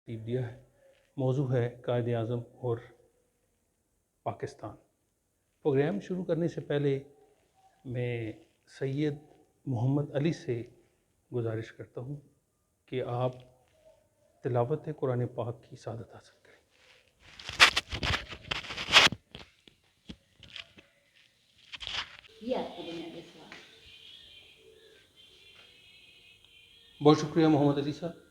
ترتیب دیا ہے۔ موضوع ہے قائد اعظم اور پاکستان۔ پروگرام شروع کرنے سے پہلے میں سید محمد علی سے گزارش کرتا ہوں کہ آپ تلاوت قرآن پاک کی سعادت حاصل کریں۔ بہت شکریہ محمد علی صاحب۔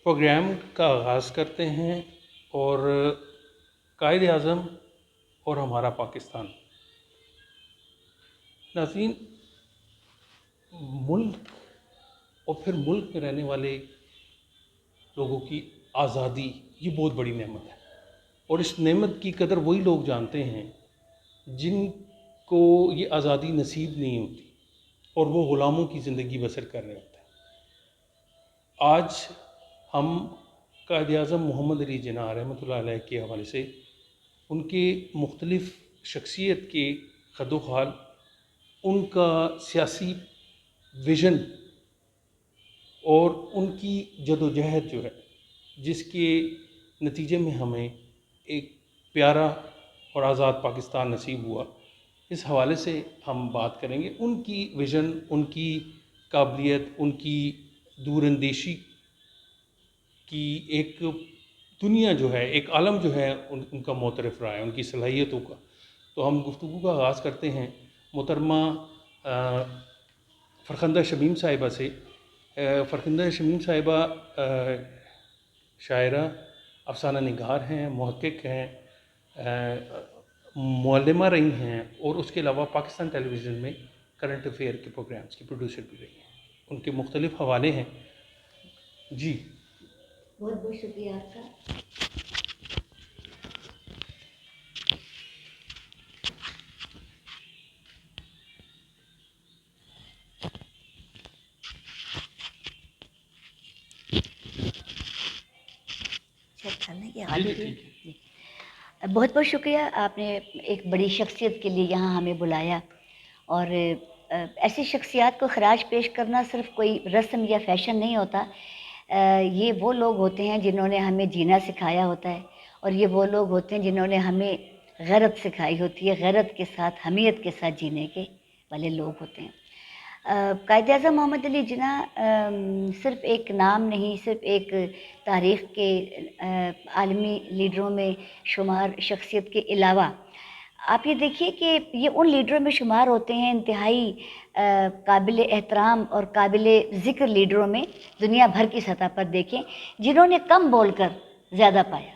پروگرام کا آغاز کرتے ہیں اور قائد اعظم اور ہمارا پاکستان۔ ناظرین، ملک اور پھر ملک میں رہنے والے لوگوں کی آزادی یہ بہت بڑی نعمت ہے، اور اس نعمت کی قدر وہی لوگ جانتے ہیں جن کو یہ آزادی نصیب نہیں ہوتی اور وہ غلاموں کی زندگی بسر کر رہے ہوتے ہیں۔ آج ہم قائد اعظم محمد علی جناح رحمۃ اللہ علیہ کے حوالے سے ان کے مختلف شخصیت کے خد و خال، ان کا سیاسی ویژن اور ان کی جد و جہد جو ہے جس کے نتیجے میں ہمیں ایک پیارا اور آزاد پاکستان نصیب ہوا، اس حوالے سے ہم بات کریں گے۔ ان کی ویژن، ان کی قابلیت، ان کی دور اندیشی کی ایک دنیا جو ہے، ایک عالم جو ہے ان کا معترف رہا ہے، ان کی صلاحیتوں کا۔ تو ہم گفتگو کا آغاز کرتے ہیں محترمہ فرخندہ شمیم صاحبہ سے۔ فرخندہ شمیم صاحبہ شاعرہ، افسانہ نگار ہیں، محقق ہیں، معلمہ رہی ہیں، اور اس کے علاوہ پاکستان ٹیلی ویژن میں کرنٹ افیئر کے پروگرامز کی پروڈیوسر بھی رہی ہیں۔ ان کے مختلف حوالے ہیں۔ جی بہت بہت شکریہ آپ کا۔ بہت بہت شکریہ، آپ نے ایک بڑی شخصیت کے لیے یہاں ہمیں بلایا، اور ایسی شخصیات کو خراج پیش کرنا صرف کوئی رسم یا فیشن نہیں ہوتا، یہ وہ لوگ ہوتے ہیں جنہوں نے ہمیں جینا سکھایا ہوتا ہے، اور یہ وہ لوگ ہوتے ہیں جنہوں نے ہمیں غیرت سکھائی ہوتی ہے، غیرت کے ساتھ، حمیت کے ساتھ جینے کے والے لوگ ہوتے ہیں۔ قائد اعظم محمد علی جناح صرف ایک نام نہیں، صرف ایک تاریخ کے عالمی لیڈروں میں شمار شخصیت کے علاوہ آپ یہ دیکھیے کہ یہ ان لیڈروں میں شمار ہوتے ہیں، انتہائی قابل احترام اور قابل ذکر لیڈروں میں دنیا بھر کی سطح پر دیکھیں، جنہوں نے کم بول کر زیادہ پایا،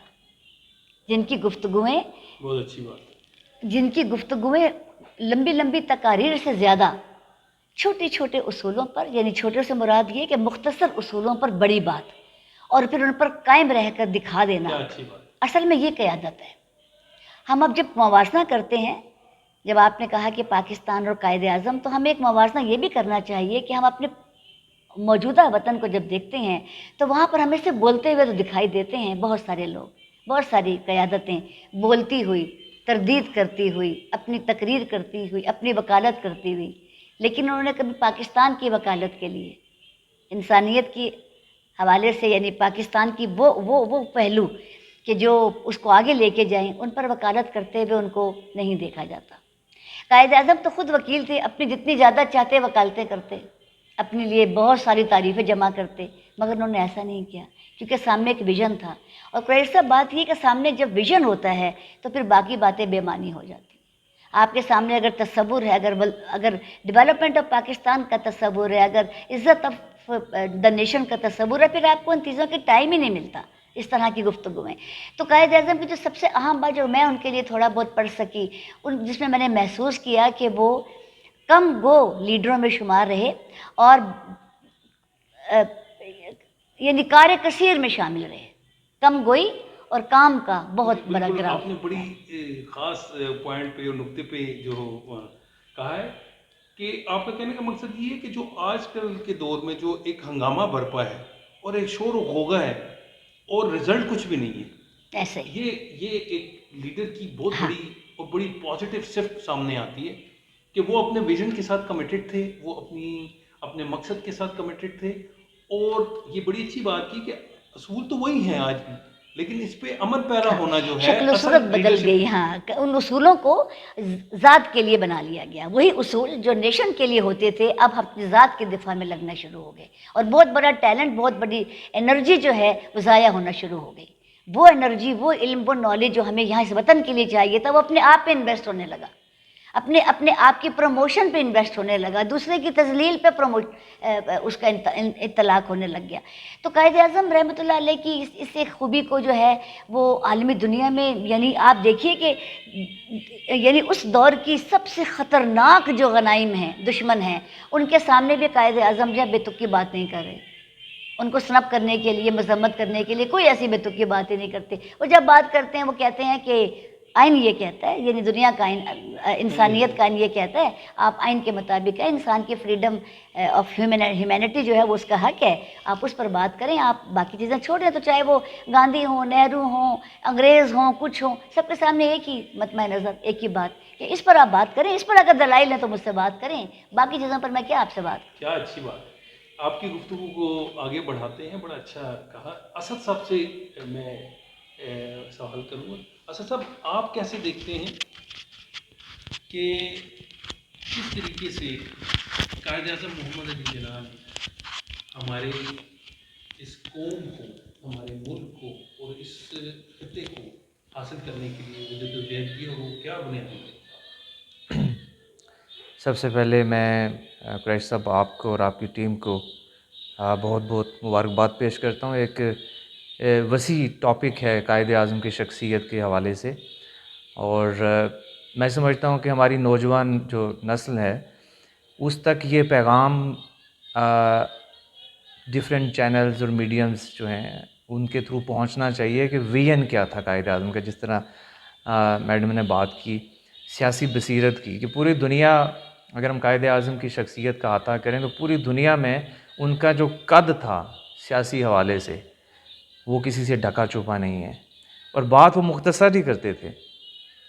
جن کی گفتگویں بہت اچھی بات، جن کی گفتگویں لمبی لمبی تقاریر سے زیادہ چھوٹے چھوٹے اصولوں پر، یعنی چھوٹے سے مراد یہ کہ مختصر اصولوں پر بڑی بات، اور پھر ان پر قائم رہ کر دکھا دینا، اصل میں یہ قیادت ہے۔ ہم اب جب موازنہ کرتے ہیں، جب آپ نے کہا کہ پاکستان اور قائد اعظم، تو ہمیں ایک موازنہ یہ بھی کرنا چاہیے کہ ہم اپنے موجودہ وطن کو جب دیکھتے ہیں تو وہاں پر ہمیں سے بولتے ہوئے تو دکھائی دیتے ہیں بہت سارے لوگ، بہت ساری قیادتیں بولتی ہوئی، تردید کرتی ہوئی، اپنی تقریر کرتی ہوئی، اپنی وکالت کرتی ہوئی، لیکن انہوں نے کبھی پاکستان کی وکالت کے لیے، انسانیت کی حوالے سے، یعنی پاکستان کی وہ پہلو کہ جو اس کو آگے لے کے جائیں، ان پر وکالت کرتے ہوئے ان کو نہیں دیکھا جاتا۔ قائد اعظم تو خود وکیل تھے، اپنی جتنی زیادہ چاہتے وکالتیں کرتے، اپنے لیے بہت ساری تعریفیں جمع کرتے، مگر انہوں نے ایسا نہیں کیا، کیونکہ سامنے ایک ویژن تھا۔ اور قریش صاحب، بات یہ کہ سامنے جب ویژن ہوتا ہے تو پھر باقی باتیں بے معنی ہو جاتی ہیں۔ آپ کے سامنے اگر تصور ہے، اگر ڈیولپمنٹ آف پاکستان کا تصور ہے، اگر عزت آف دا نیشن کا تصور ہے، پھر آپ کو ان چیزوں کے ٹائم ہی نہیں ملتا، اس طرح کی گفتگویں۔ تو قائد اعظم کی جو سب سے اہم بات جو میں ان کے لیے تھوڑا بہت پڑھ سکی، جس میں نے محسوس کیا کہ وہ کم گو لیڈروں میں شمار رہے، اور یعنی کار کثیر میں شامل رہے، کم گوئی اور کام کا بہت بڑا گراف۔ آپ نے بڑی خاص پوائنٹ پہ اور نقطے پہ جو کہا ہے کہ آپ کا کہنے کا مقصد یہ ہے کہ جو آج کل کے دور میں جو ایک ہنگامہ برپا ہے اور ایک شور و غوغا ہے اور رزلٹ کچھ بھی نہیں ہے، ایسے ہی یہ ایک لیڈر کی بہت بڑی اور بڑی پازیٹیو صفت سامنے آتی ہے کہ وہ اپنے ویژن کے ساتھ کمیٹڈ تھے، وہ اپنے مقصد کے ساتھ کمیٹڈ تھے، اور یہ بڑی اچھی بات کی کہ اصول تو وہی ہیں آج بھی، لیکن اس پہ عمل پیرا ہونا جو ہے شکل و اصل صورت بدل leadership- گئی. ہاں ان اصولوں کو ذات کے لیے بنا لیا گیا. وہی اصول جو نیشن کے لیے ہوتے تھے اب ہم اپنی ذات کے دفاع میں لگنا شروع ہو گئے، اور بہت بڑا ٹیلنٹ، بہت بڑی انرجی جو ہے وہ ضائع ہونا شروع ہو گئی. وہ انرجی، وہ علم، وہ نالج جو ہمیں یہاں اس وطن کے لیے چاہیے تھا، وہ اپنے آپ پہ انویسٹ ہونے لگا، اپنے آپ کی پروموشن پہ انویسٹ ہونے لگا، دوسرے کی تذلیل پہ اس کا اطلاق ہونے لگ گیا. تو قائد اعظم رحمۃ اللہ علیہ کی اس ایک خوبی کو جو ہے وہ عالمی دنیا میں، یعنی آپ دیکھیے کہ یعنی اس دور کی سب سے خطرناک جو غنائم ہیں، دشمن ہیں، ان کے سامنے بھی قائد اعظم جو ہے بے تک کی بات نہیں کر رہے. ان کو سنپ کرنے کے لیے، مذمت کرنے کے لیے کوئی ایسی بے تک کی باتیں نہیں کرتے. وہ جب بات کرتے ہیں وہ کہتے ہیں کہ آئین یہ کہتا ہے، یعنی دنیا کا آئین، انسانیت کا آئین یہ کہتا ہے، آپ آئین کے مطابق ہے، انسان کی فریڈم آف ہیومینٹی جو ہے وہ اس کا حق ہے، آپ اس پر بات کریں، آپ باقی چیزیں چھوڑیں. تو چاہے وہ گاندھی ہوں، نہرو ہوں، انگریز ہوں، کچھ ہوں، سب کے سامنے ایک ہی مطمع نظر، ایک ہی بات کہ اس پر آپ بات کریں، اس پر اگر دلائل ہیں تو مجھ سے بات کریں، باقی چیزوں پر میں کیا آپ سے بات. کیا اچھی بات ہے. آپ کی گفتگو کو آگے بڑھاتے ہیں، بڑا اچھا کہا. اسد صاحب سے میں سوال کروں گا. اسد صاحب، آپ کیسے دیکھتے ہیں کہ کس طریقے سے قائد اعظم محمد علی جناح نے ہمارے اس قوم کو، ہمارے ملک کو اور اس خطے کو حاصل کرنے کے لیے جدوجہد کی، اور وہ کیا بنیادی ہے؟ سب سے پہلے میں قریش صاحب آپ کو اور آپ کی ٹیم کو بہت بہت مبارکباد پیش کرتا ہوں. ایک وسیع ٹاپک ہے قائد اعظم کی شخصیت کے حوالے سے، اور میں سمجھتا ہوں کہ ہماری نوجوان جو نسل ہے اس تک یہ پیغام ڈفرینٹ چینلز اور میڈیمز جو ہیں ان کے تھرو پہنچنا چاہیے کہ ویژن کیا تھا قائد اعظم کا. جس طرح میڈم نے بات کی سیاسی بصیرت کی، کہ پوری دنیا، اگر ہم قائد اعظم کی شخصیت کا احاطہ کریں تو پوری دنیا میں ان کا جو قد تھا سیاسی حوالے سے وہ کسی سے ڈھکا چھپا نہیں ہے، اور بات وہ مختصر ہی کرتے تھے.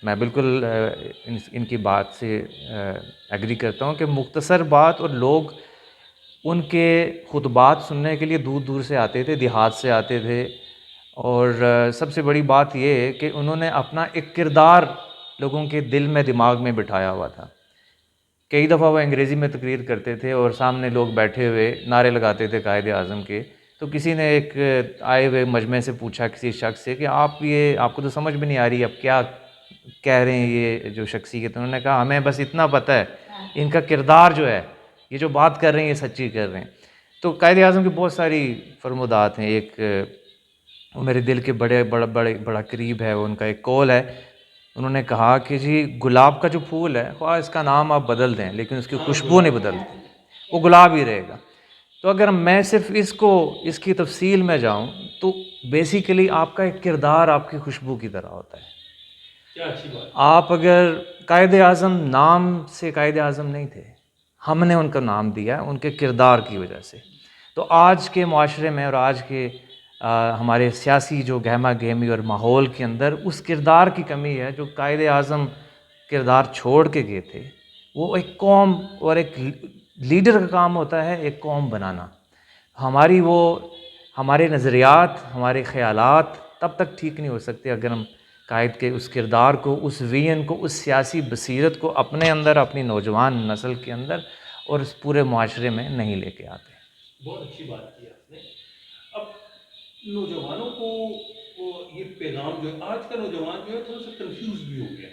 میں بالکل ان کی بات سے ایگری کرتا ہوں کہ مختصر بات، اور لوگ ان کے خطبات سننے کے لیے دور دور سے آتے تھے، دیہات سے آتے تھے. اور سب سے بڑی بات یہ ہے کہ انہوں نے اپنا ایک کردار لوگوں کے دل میں، دماغ میں بٹھایا ہوا تھا. کئی دفعہ وہ انگریزی میں تقریر کرتے تھے اور سامنے لوگ بیٹھے ہوئے نعرے لگاتے تھے قائد اعظم کے. تو کسی نے ایک آئے ہوئے مجمع سے پوچھا کسی شخص سے کہ آپ کو تو سمجھ بھی نہیں آ رہی اب کیا کہہ رہے ہیں یہ جو شخصیت. انہوں نے کہا ہمیں بس اتنا پتہ ہے ان کا کردار جو ہے، یہ جو بات کر رہے ہیں یہ سچی کر رہے ہیں. تو قائد اعظم کی بہت ساری فرمودات ہیں. ایک وہ میرے دل کے بڑا قریب ہے، ان کا ایک قول ہے. انہوں نے کہا کہ جی گلاب کا جو پھول ہے، خواہ اس کا نام آپ بدل دیں لیکن اس کی خوشبو نہیں بدلتی، وہ گلاب ہی رہے گا. تو اگر میں صرف اس کی تفصیل میں جاؤں تو بیسیکلی آپ کا ایک کردار آپ کی خوشبو کی طرح ہوتا ہے. کیا اچھی بات. آپ اگر قائد اعظم نام سے قائد اعظم نہیں تھے، ہم نے ان کا نام دیا ان کے کردار کی وجہ سے. تو آج کے معاشرے میں اور آج کے ہمارے سیاسی جو گہما گہمی اور ماحول کے اندر اس کردار کی کمی ہے جو قائد اعظم کردار چھوڑ کے گئے تھے. وہ ایک قوم اور ایک لیڈر کا کام ہوتا ہے ایک قوم بنانا. ہمارے نظریات، ہمارے خیالات تب تک ٹھیک نہیں ہو سکتے اگر ہم قائد کے اس کردار کو، اس ویژن کو، اس سیاسی بصیرت کو اپنے اندر، اپنی نوجوان نسل کے اندر اور اس پورے معاشرے میں نہیں لے کے آتے. بہت اچھی بات کی آپ نے. اب نوجوانوں کو یہ پیغام جو ہے، آج کا نوجوان جو ہے تھوڑا سا کنفیوز بھی ہو گیا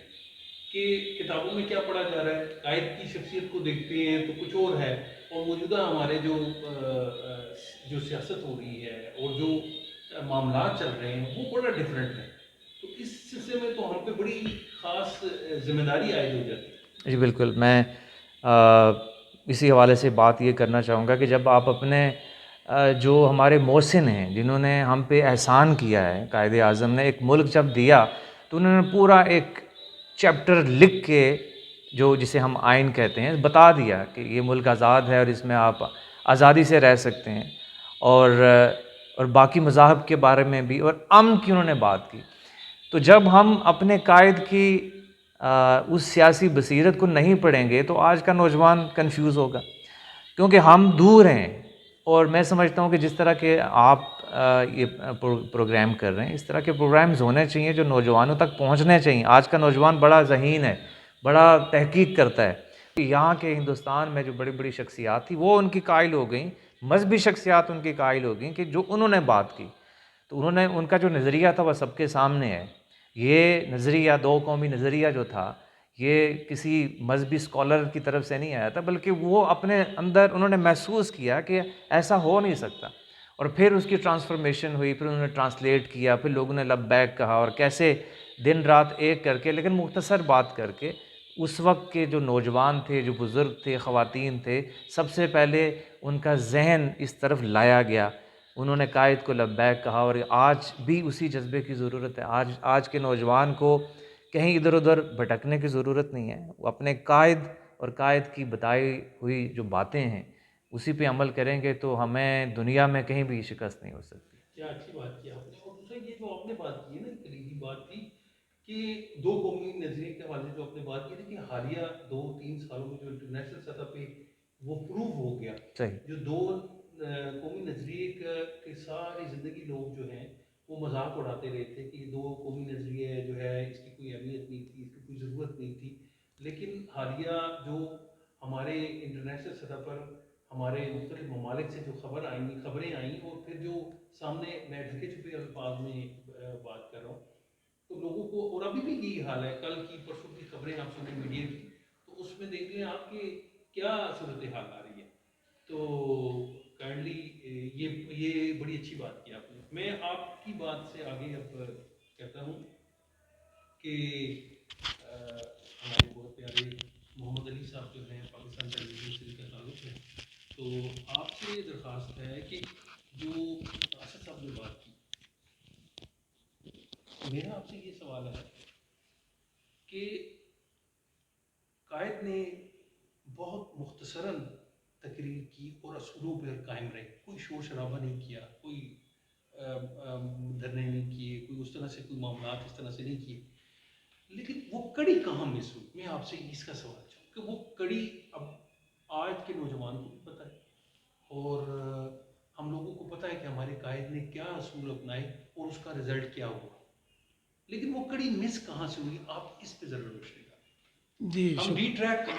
کہ کتابوں میں کیا پڑھا جا رہا ہے، قائد کی شخصیت کو دیکھتے ہیں تو کچھ اور ہے، اور موجودہ ہمارے جو سیاست ہو رہی ہے اور جو معاملات چل رہے ہیں وہ بڑا ڈفرینٹ ہے. تو اس سلسلے میں تو ہم پہ بڑی خاص ذمہ داری عائد ہو جاتی ہے. جی بالکل. میں اسی حوالے سے بات یہ کرنا چاہوں گا کہ جب آپ اپنے جو ہمارے محسن ہیں جنہوں نے ہم پہ احسان کیا ہے، قائد اعظم نے ایک ملک جب دیا تو انہوں نے پورا ایک چیپٹر لکھ کے جسے ہم آئین کہتے ہیں بتا دیا کہ یہ ملک آزاد ہے اور اس میں آپ آزادی سے رہ سکتے ہیں، اور باقی مذاہب کے بارے میں بھی، اور امن کی انہوں نے بات کی. تو جب ہم اپنے قائد کی اس سیاسی بصیرت کو نہیں پڑھیں گے تو آج کا نوجوان کنفیوز ہوگا، کیونکہ ہم دور ہیں. اور میں سمجھتا ہوں کہ جس طرح کہ آپ یہ پروگرام کر رہے ہیں. اس طرح کے پروگرامز ہونے چاہیے جو نوجوانوں تک پہنچنے چاہیے. آج کا نوجوان بڑا ذہین ہے, بڑا تحقیق کرتا ہے. یہاں کے ہندوستان میں جو بڑی بڑی شخصیات تھی وہ ان کی قائل ہو گئیں, مذہبی شخصیات ان کی قائل ہو گئیں کہ جو انہوں نے بات کی تو انہوں نے, ان کا جو نظریہ تھا وہ سب کے سامنے ہے. یہ نظریہ دو قومی نظریہ جو تھا یہ کسی مذہبی اسکالر کی طرف سے نہیں آیا تھا, بلکہ وہ اپنے اندر انہوں نے محسوس کیا کہ ایسا ہو نہیں سکتا, اور پھر اس کی ٹرانسفارمیشن ہوئی, پھر انہوں نے ٹرانسلیٹ کیا, پھر لوگوں نے لبیک کہا, اور کیسے دن رات ایک کر کے لیکن مختصر بات کر کے اس وقت کے جو نوجوان تھے, جو بزرگ تھے, خواتین تھے, سب سے پہلے ان کا ذہن اس طرف لایا گیا. انہوں نے قائد کو لبیک کہا, اور آج بھی اسی جذبے کی ضرورت ہے. آج کے نوجوان کو کہیں ادھر ادھر بھٹکنے کی ضرورت نہیں ہے. وہ اپنے قائد اور قائد کی بتائی ہوئی جو باتیں ہیں اسی پہ عمل کریں گے تو ہمیں دنیا میں کہیں بھی شکست نہیں ہو سکتی. کیا اچھی بات کی آپ نے. اور دوسرا یہ جو آپ نے بات کی ہے نا, کلیدی بات تھی کہ دو قومی نظریے کے حوالے سے جو آپ نے بات کی تھی کہ حالیہ 2-3 سالوں میں جو انٹرنیشنل سطح پہ وہ پروو ہو گیا, صحیح. جو دو قومی نظریے کے ساری زندگی لوگ جو ہیں وہ مذاق اڑاتے رہے تھے کہ یہ دو قومی نظریے جو ہے اس کی کوئی اہمیت نہیں تھی, اس کی کوئی ضرورت نہیں تھی. لیکن حالیہ جو ہمارے انٹرنیشنل سطح پر ہمارے مختلف ممالک سے جو خبریں آئیں اور پھر جو سامنے میں ڈھکے چھپے الفاظ میں بات کر رہا ہوں تو لوگوں کو, اور ابھی بھی یہی حال ہے, کل کی پرسوں کی خبریں آپ سنیں میڈیا کی تو اس میں دیکھ لیں آپ کہ کیا صورتحال آ رہی ہے. تو کائنڈلی یہ بڑی اچھی بات کی آپ نے. میں آپ کی بات سے آگے اب کہتا ہوں کہ ہمارے بہت پیارے محمد علی صاحب جو ہیں پاکستان ٹیلی ویژن سے ان کا تعلق ہے, تو آپ سے درخواست ہے کہ جو اسد صاحب نے بات کی, میرا آپ سے یہ سوال ہے کہ قائد نے بہت مختصراً تقریر کی اور اصولوں پہ قائم رہے, کوئی شور شرابہ نہیں کیا, کوئی دھرنے نہیں کیے, کوئی اس طرح سے کوئی معاملات اس طرح سے نہیں کیے, لیکن وہ کڑی کہاں مس ہوئی. میں آپ سے اس کا سوال چاہوں کہ وہ کڑی اب آج کے نوجوان کو بھی پتہ ہے اور ہم لوگوں کو پتہ ہے کہ ہمارے قائد نے کیا اصول اپنائے اور اس کا رزلٹ کیا ہوا, لیکن وہ کڑی مس کہاں سے ہوئی, آپ اس پہ ضرور روشنی ڈالیں. جی ہم ری ٹریک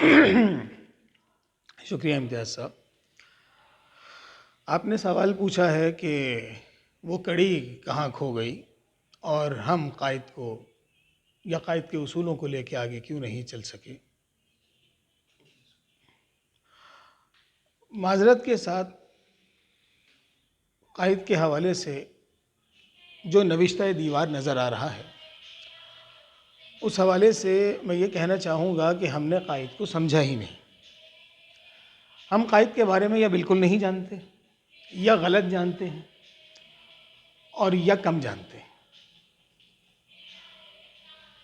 شکریہ امتیاز صاحب. آپ نے سوال پوچھا ہے کہ وہ کڑی کہاں کھو گئی اور ہم قائد کو یا قائد کے اصولوں کو لے کے آگے کیوں نہیں چل سکے. معذرت کے ساتھ قائد کے حوالے سے جو نوشتہ دیوار نظر آ رہا ہے اس حوالے سے میں یہ کہنا چاہوں گا کہ ہم نے قائد کو سمجھا ہی نہیں. ہم قائد کے بارے میں یا بالکل نہیں جانتے یا غلط جانتے ہیں اور یا کم جانتے ہیں.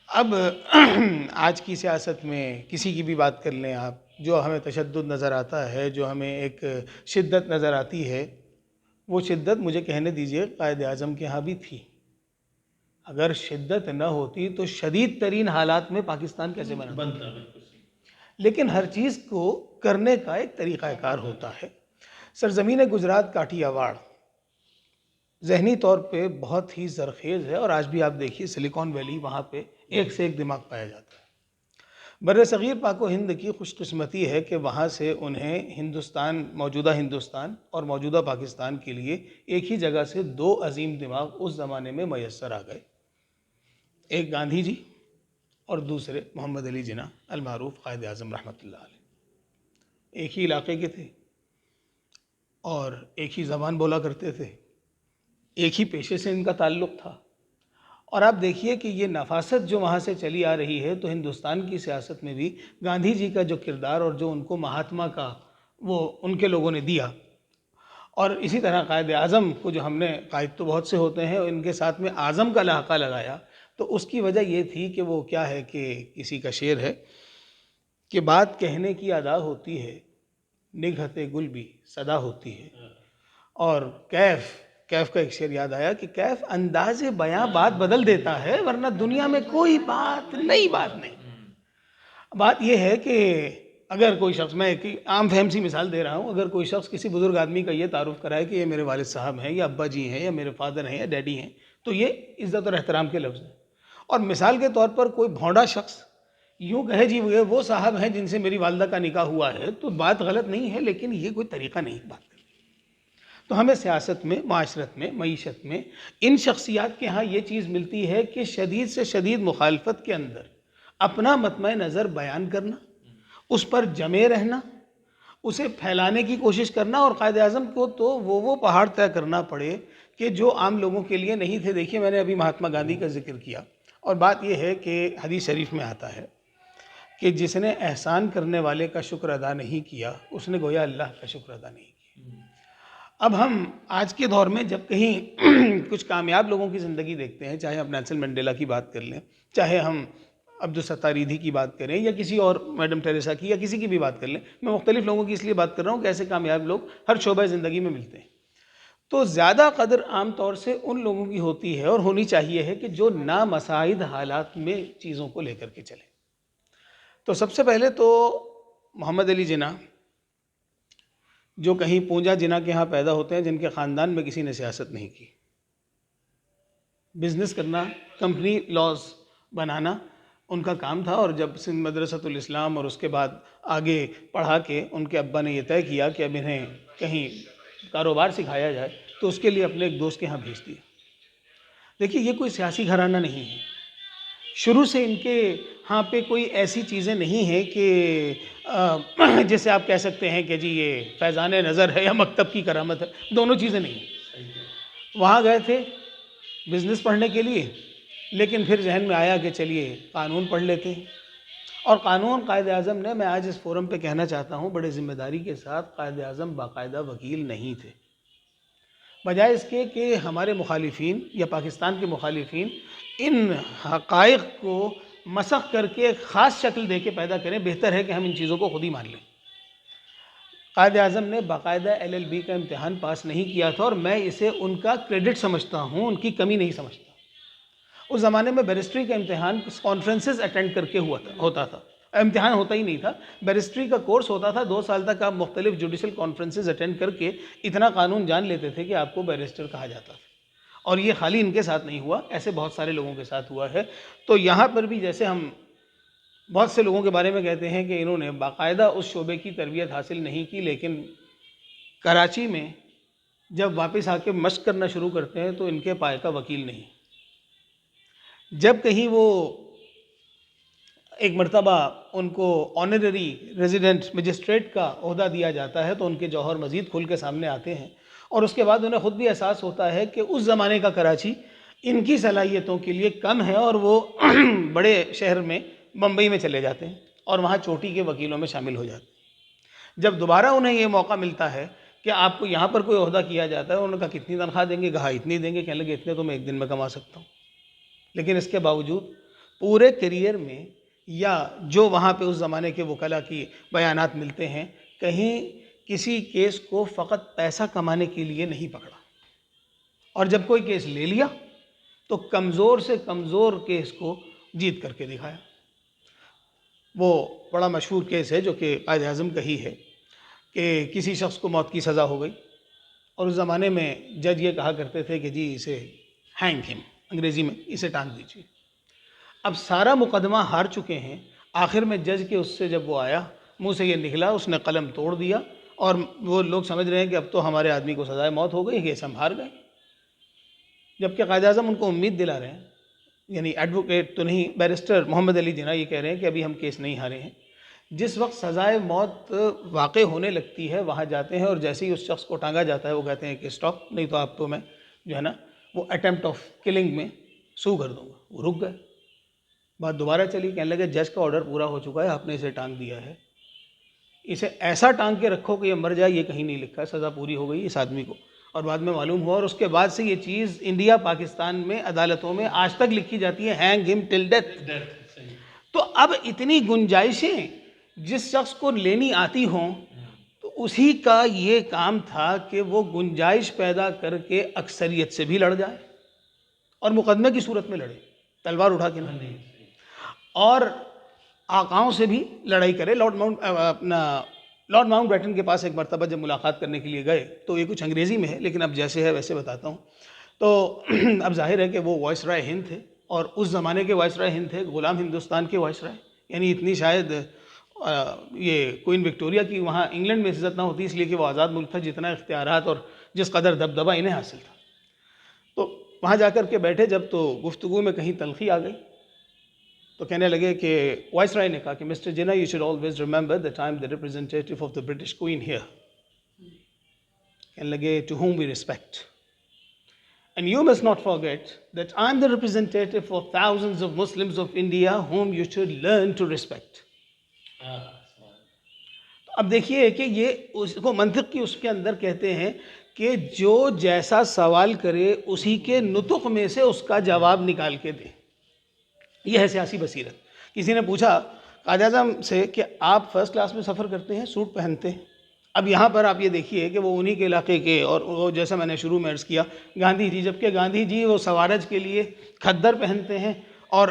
اب آج کی سیاست میں کسی کی بھی بات کر لیں آپ, جو ہمیں تشدد نظر آتا ہے, جو ہمیں ایک شدت نظر آتی ہے, وہ شدت مجھے کہنے دیجئے قائد اعظم کے ہاں بھی تھی. اگر شدت نہ ہوتی تو شدید ترین حالات میں پاکستان کیسے بنتا. لیکن ہر چیز کو کرنے کا ایک طریقہ کار ہوتا ہے. سرزمین گجرات کاٹھی ایوارڈ ذہنی طور پہ بہت ہی زرخیز ہے, اور آج بھی آپ دیکھیے سلیکان ویلی وہاں پہ ایک سے ایک دماغ پایا جاتا ہے. بر صغیر پاک و ہند کی خوش قسمتی ہے کہ وہاں سے انہیں ہندوستان, موجودہ ہندوستان اور موجودہ پاکستان کے لیے ایک ہی جگہ سے 2 عظیم دماغ اس زمانے میں میسر آ گئے. ایک گاندھی جی اور دوسرے محمد علی جناح المعروف قائد اعظم رحمۃ اللہ علیہ. ایک ہی علاقے کے تھے اور ایک ہی زبان بولا کرتے تھے, ایک ہی پیشے سے ان کا تعلق تھا. اور آپ دیکھیے کہ یہ نفاست جو وہاں سے چلی آ رہی ہے, تو ہندوستان کی سیاست میں بھی گاندھی جی کا جو کردار اور جو ان کو مہاتما کا وہ ان کے لوگوں نے دیا, اور اسی طرح قائد اعظم کو جو ہم نے, قائد تو بہت سے ہوتے ہیں, ان کے ساتھ میں اعظم کا لحاظہ لگایا, تو اس کی وجہ یہ تھی کہ وہ کیا ہے کہ کسی کا شعر ہے کہ بات کہنے کی ادا ہوتی ہے, نگہت گل بھی صدا ہوتی ہے. اور کیف کا ایک شعر یاد آیا کہ کیف انداز بیاں بات بدل دیتا ہے, ورنہ دنیا میں کوئی بات نہیں. بات یہ ہے کہ اگر کوئی شخص، میں ایک عام فہم سی مثال دے رہا ہوں، اگر کوئی شخص کسی بزرگ آدمی کا یہ تعارف کرائے کہ یہ میرے والد صاحب ہیں یا ابا جی ہیں یا میرے فادر ہیں یا ڈیڈی ہیں، تو یہ عزت اور احترام کے لفظ ہیں. اور مثال کے طور پر کوئی بھونڈا شخص یوں کہے جی وہ صاحب ہیں جن سے میری والدہ کا نکاح ہوا ہے، تو بات غلط نہیں ہے، لیکن یہ کوئی طریقہ نہیں بات کرنے. تو ہمیں سیاست میں، معاشرت میں، معیشت میں ان شخصیات کے ہاں یہ چیز ملتی ہے کہ شدید سے شدید مخالفت کے اندر اپنا مطمع نظر بیان کرنا، اس پر جمے رہنا، اسے پھیلانے کی کوشش کرنا، اور قائد اعظم کو تو وہ پہاڑ طے کرنا پڑے کہ جو عام لوگوں کے لیے نہیں تھے. دیکھیے، میں نے ابھی مہاتما گاندھی کا ذکر کیا، اور بات یہ ہے کہ حدیث شریف میں آتا ہے کہ جس نے احسان کرنے والے کا شکر ادا نہیں کیا، اس نے گویا اللہ کا شکر ادا نہیں کیا. اب ہم آج کے دور میں جب کہیں کچھ کامیاب لوگوں کی زندگی دیکھتے ہیں، چاہے ہم نیلسن منڈیلا کی بات کر لیں، چاہے ہم عبدالستار ایدھی کی بات کریں، یا کسی اور میڈم ٹیریسا کی، یا کسی کی بھی بات کر لیں، میں مختلف لوگوں کی اس لیے بات کر رہا ہوں کہ ایسے کامیاب لوگ ہر شعبہ زندگی میں ملتے ہیں. تو زیادہ قدر عام طور سے ان لوگوں کی ہوتی ہے اور ہونی چاہیے ہے کہ جو نامساعد حالات میں چیزوں کو لے کر کے چلیں. تو سب سے پہلے تو محمد علی جناح، جو کہیں پونجا جناح کے ہاں پیدا ہوتے ہیں، جن کے خاندان میں کسی نے سیاست نہیں کی. بزنس کرنا، کمپنی لاز بنانا ان کا کام تھا، اور جب سندھ مدرسۃ الاسلام اور اس کے بعد آگے پڑھا کے ان کے ابا نے یہ طے کیا کہ اب انہیں کہیں کاروبار سکھایا جائے، تو اس کے لیے اپنے ایک دوست کے ہاں بھیج دیا. دیکھیے، یہ کوئی سیاسی گھرانہ نہیں ہے. شروع سے ان کے ہاں پہ کوئی ایسی چیزیں نہیں ہیں کہ جیسے آپ کہہ سکتے ہیں کہ جی یہ فیضان نظر ہے یا مکتب کی کرامت ہے. دونوں چیزیں نہیں ہیں. وہاں گئے تھے بزنس پڑھنے کے لیے، لیکن پھر ذہن میں آیا کہ چلیے قانون پڑھ لیتے ہیں. اور قانون قائد اعظم نے، میں آج اس فورم پہ کہنا چاہتا ہوں بڑے ذمہ داری کے ساتھ، قائد اعظم باقاعدہ وکیل نہیں تھے. بجائے اس کے کہ ہمارے مخالفین یا پاکستان کے مخالفین ان حقائق کو مسخ کر کے ایک خاص شکل دے کے پیدا کریں، بہتر ہے کہ ہم ان چیزوں کو خود ہی مان لیں. قائد اعظم نے باقاعدہ LLB کا امتحان پاس نہیں کیا تھا، اور میں اسے ان کا کریڈٹ سمجھتا ہوں، ان کی کمی نہیں سمجھتا. اس زمانے میں بیرسٹری کا امتحان کانفرنسز اٹینڈ کر کے ہوتا تھا. امتحان ہوتا ہی نہیں تھا، بیرسٹری کا کورس ہوتا تھا. 2 سال تک آپ مختلف جوڈیشل کانفرنسز اٹینڈ کر کے اتنا قانون جان لیتے تھے کہ آپ کو بیرسٹر کہا جاتا تھا. اور یہ خالی ان کے ساتھ نہیں ہوا، ایسے بہت سارے لوگوں کے ساتھ ہوا ہے. تو یہاں پر بھی جیسے ہم بہت سے لوگوں کے بارے میں کہتے ہیں کہ انہوں نے باقاعدہ اس شعبے کی تربیت حاصل نہیں کی، لیکن کراچی میں جب واپس آ کے مشق کرنا شروع کرتے ہیں تو ان کے پائے کا وکیل نہیں. جب کہیں وہ ایک مرتبہ ان کو آنرری ریزیڈنٹ مجسٹریٹ کا عہدہ دیا جاتا ہے تو ان کے جوہر مزید کھل کے سامنے آتے ہیں، اور اس کے بعد انہیں خود بھی احساس ہوتا ہے کہ اس زمانے کا کراچی ان کی صلاحیتوں کے لیے کم ہے، اور وہ بڑے شہر میں بمبئی میں چلے جاتے ہیں اور وہاں چوٹی کے وکیلوں میں شامل ہو جاتے ہیں. جب دوبارہ انہیں یہ موقع ملتا ہے کہ آپ کو یہاں پر کوئی عہدہ کیا جاتا ہے، انہوں نے کہا کتنی تنخواہ دیں گے؟ کہا اتنی دیں گے. کہنے لگے اتنے تو میں ایک دن میں کما سکتا ہوں. لیکن اس کے باوجود پورے کیریئر میں، یا جو وہاں پہ اس زمانے کے وکلاء کی بیانات ملتے ہیں، کہیں کسی کیس کو فقط پیسہ کمانے کے لیے نہیں پکڑا، اور جب کوئی کیس لے لیا تو کمزور سے کمزور کیس کو جیت کر کے دکھایا. وہ بڑا مشہور کیس ہے جو کہ قائد اعظم کا ہی ہے کہ کسی شخص کو موت کی سزا ہو گئی، اور اس زمانے میں جج یہ کہا کرتے تھے کہ جی اسے ہینگ ہم، انگریزی میں اسے ٹانگ دیجیے. اب سارا مقدمہ ہار چکے ہیں، آخر میں جج کے اس سے جب وہ آیا، منہ سے یہ نکلا، اس نے قلم توڑ دیا، اور وہ لوگ سمجھ رہے ہیں کہ اب تو ہمارے آدمی کو سزائے موت ہو گئی، کیس ہم ہار گئے. جبکہ قائد اعظم ان کو امید دلا رہے ہیں، یعنی ایڈوکیٹ تو نہیں، بیرسٹر محمد علی جناح یہ کہہ رہے ہیں کہ ابھی ہم کیس نہیں ہارے ہیں. جس وقت سزائے موت واقع ہونے لگتی ہے وہاں جاتے ہیں، اور جیسے ہی اس شخص کو ٹانگا جاتا ہے وہ کہتے ہیں کہ اسٹاپ، نہیں تو آپ کو میں جو ہے نا وہ اٹیمپٹ آف کلنگ میں سو کر دوں گا. وہ رک گئے. بات دوبارہ چلی، کہنے لگے جج کا آرڈر پورا ہو چکا ہے، آپ نے اسے ٹانگ دیا ہے، اسے ایسا ٹانگ کے رکھو کہ یہ مر جائے، یہ کہیں نہیں لکھا ہے. سزا پوری ہو گئی اس آدمی کو، اور بعد میں معلوم ہوا، اور اس کے بعد سے یہ چیز انڈیا پاکستان میں عدالتوں میں آج تک لکھی جاتی ہے، ہینگ ہم ٹل ڈیتھ. تو اب اتنی گنجائشیں جس شخص کو لینی آتی ہوں، تو اسی کا یہ کام تھا کہ وہ گنجائش پیدا کر کے اکثریت سے بھی لڑ جائے، اور مقدمے کی صورت میں لڑے، تلوار اٹھا کے نہیں. اور آقاؤں سے بھی لڑائی کرے. لارڈ ماؤنٹ بیٹن کے پاس ایک مرتبہ جب ملاقات کرنے کے لیے گئے تو یہ کچھ انگریزی میں ہے لیکن اب جیسے ہے ویسے بتاتا ہوں. تو اب ظاہر ہے کہ وہ وائس رائے ہند تھے اور اس زمانے کے وائس رائے ہند تھے, غلام ہندوستان کے وائس رائے. یعنی اتنی شاید یہ کوئن وکٹوریہ کی وہاں انگلینڈ میں عزت نہ ہوتی اس لیے کہ وہ آزاد ملک تھا, جتنا اختیارات اور جس قدر دبدبہ انہیں حاصل تھا. تو وہاں جا کر کے بیٹھے جب تو گفتگو میں کہیں تلخی آ گئی تو کہنے لگے کہ وائس رائے نے کہا کہ mister Jinnah you should always remember that I am the representative of the British queen here. کہنے لگے to whom we respect and you must not forget that I am the representative of thousands of Muslims of India whom you should learn to respect. اب دیکھیے کہ یہ اس کو منطق کی اس کے اندر کہتے ہیں کہ جو جیسا سوال کرے اسی کے نطق میں سے اس کا جواب نکال کے دے. یہ ہے سیاسی بصیرت. کسی نے پوچھا قائد اعظم سے کہ آپ فرسٹ کلاس میں سفر کرتے ہیں, سوٹ پہنتے ہیں. اب یہاں پر آپ یہ دیکھیے کہ وہ انہی کے علاقے کے, اور وہ جیسا میں نے شروع میں عرض کیا گاندھی جی, جبکہ گاندھی جی وہ سوارج کے لیے کھدر پہنتے ہیں اور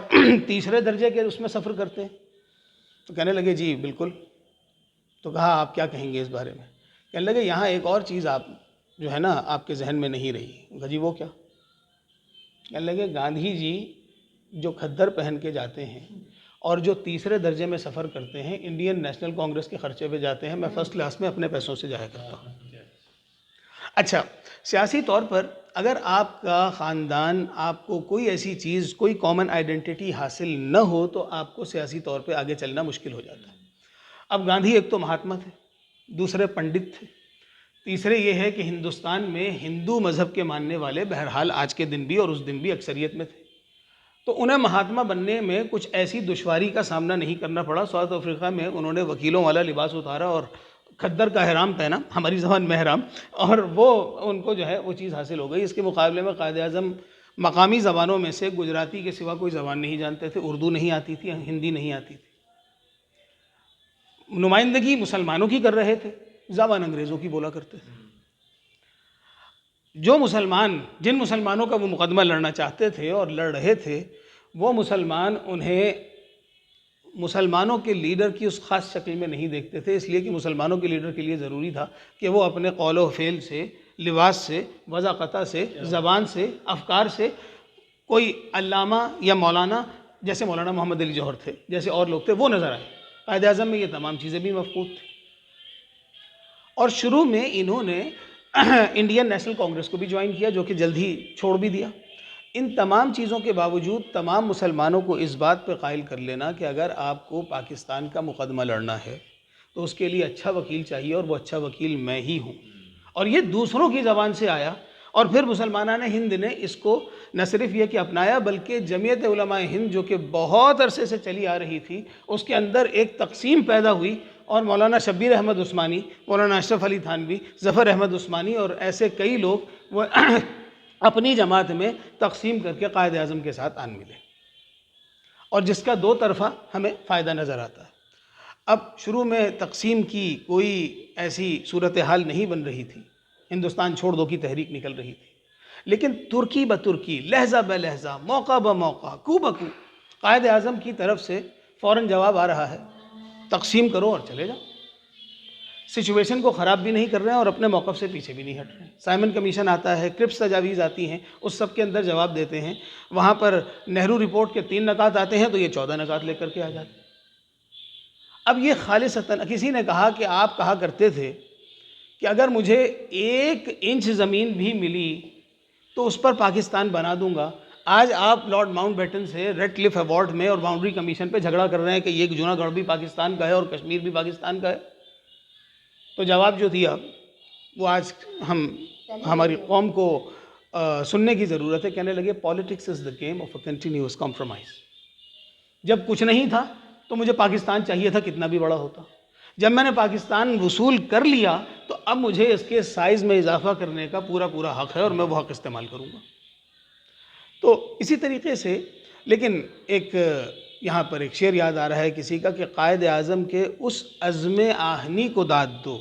تیسرے درجے کے اس میں سفر کرتے ہیں. تو کہنے لگے جی بالکل. تو کہا آپ کیا کہیں گے اس بارے میں؟ کہنے لگے یہاں ایک اور چیز آپ جو ہے نا آپ کے ذہن میں نہیں رہی. کہا جی وہ کیا؟ کہنے لگے گاندھی جی جو کھدر پہن کے جاتے ہیں اور جو تیسرے درجے میں سفر کرتے ہیں انڈین نیشنل کانگریس کے خرچے پہ جاتے ہیں, میں فرسٹ کلاس میں اپنے پیسوں سے جایا کرتا ہوں. اچھا, سیاسی طور پر اگر آپ کا خاندان, آپ کو کوئی ایسی چیز, کوئی کامن آئیڈینٹی حاصل نہ ہو تو آپ کو سیاسی طور پہ آگے چلنا مشکل ہو جاتا ہے. اب گاندھی ایک تو مہاتما تھے, دوسرے پنڈت تھے, تیسرے یہ ہے کہ ہندوستان میں ہندو مذہب کے ماننے والے بہرحال آج کے دن بھی اور اس دن بھی اکثریت میں تھے. تو انہیں مہاتما بننے میں کچھ ایسی دشواری کا سامنا نہیں کرنا پڑا. ساؤتھ افریقہ میں انہوں نے وکیلوں والا لباس اتارا اور کھدر کا احرام پہنا, ہماری زبان میں احرام, اور وہ ان کو جو ہے وہ چیز حاصل ہو گئی. اس کے مقابلے میں قائد اعظم مقامی زبانوں میں سے گجراتی کے سوا کوئی زبان نہیں جانتے تھے, اردو نہیں آتی تھی, ہندی نہیں آتی تھی. نمائندگی مسلمانوں کی کر رہے تھے, زبان انگریزوں کی بولا کرتے تھے. جو مسلمان, جن مسلمانوں کا وہ مقدمہ لڑنا چاہتے تھے اور لڑ رہے تھے, وہ مسلمان انہیں مسلمانوں کے لیڈر کی اس خاص شکل میں نہیں دیکھتے تھے, اس لیے کہ مسلمانوں کے لیڈر کے لیے ضروری تھا کہ وہ اپنے قول و فعل سے, لباس سے, وضاقتہ سے, زبان سے, افکار سے کوئی علامہ یا مولانا, جیسے مولانا محمد علی جوہر تھے, جیسے اور لوگ تھے, وہ نظر آئے. قائد اعظم میں یہ تمام چیزیں بھی مفقود تھیں. اور شروع میں انہوں نے انڈین نیشنل کانگریس کو بھی جوائن کیا, جو کہ جلد ہی چھوڑ بھی دیا. ان تمام چیزوں کے باوجود تمام مسلمانوں کو اس بات پہ قائل کر لینا کہ اگر آپ کو پاکستان کا مقدمہ لڑنا ہے تو اس کے لیے اچھا وکیل چاہیے, اور وہ اچھا وکیل میں ہی ہوں. اور یہ دوسروں کی زبان سے آیا, اور پھر مسلمانان ہند نے اس کو نہ صرف یہ کہ اپنایا, بلکہ جمعیت علماء ہند جو کہ بہت عرصے سے چلی آ رہی تھی, اس کے اندر ایک تقسیم پیدا ہوئی, اور مولانا شبیر احمد عثمانی, مولانا اشرف علی تھانوی, ظفر احمد عثمانی اور ایسے کئی لوگ وہ اپنی جماعت میں تقسیم کر کے قائد اعظم کے ساتھ آن ملے, اور جس کا دو طرفہ ہمیں فائدہ نظر آتا ہے. اب شروع میں تقسیم کی کوئی ایسی صورتحال نہیں بن رہی تھی, ہندوستان چھوڑ دو کی تحریک نکل رہی تھی, لیکن ترکی بترکی, لہجہ بہ لہجہ, موقع بموقع, کو بکو قائد اعظم کی طرف سے فوراً جواب آ رہا ہے, تقسیم کرو اور چلے جاؤ. سچویشن کو خراب بھی نہیں کر رہے ہیں اور اپنے موقف سے پیچھے بھی نہیں ہٹ رہے ہیں. سائمن کمیشن آتا ہے, کرپس تجاویز آتی ہیں, اس سب کے اندر جواب دیتے ہیں. وہاں پر نہرو رپورٹ کے 3 نکات آتے ہیں تو یہ 14 نکات لے کر کے آ جاتے ہیں. اب یہ خالصتاً, کسی نے کہا کہ آپ کہا کرتے تھے کہ اگر مجھے 1 انچ زمین بھی ملی تو اس پر پاکستان بنا دوں گا. آج آپ لارڈ ماؤنٹ بیٹن سے ریڈ کلف ایوارڈ میں اور باؤنڈری کمیشن پہ جھگڑا کر رہے ہیں کہ یہ جونا گڑھ بھی پاکستان کا ہے اور کشمیر بھی پاکستان کا ہے. تو جواب جو دیا وہ آج ہماری قوم کو سننے کی ضرورت ہے. کہنے لگے politics is the game of a continuous compromise. جب کچھ نہیں تھا تو مجھے پاکستان چاہیے تھا کتنا بھی بڑا ہوتا. جب میں نے پاکستان وصول کر لیا تو اب مجھے اس کے سائز میں اضافہ کرنے کا پورا حق ہے اور میں وہ حق استعمال کروں گا. تو اسی طریقے سے, لیکن ایک یہاں پر ایک شعر یاد آ رہا ہے کسی کا کہ قائد اعظم کے اس عزم آہنی کو داد دو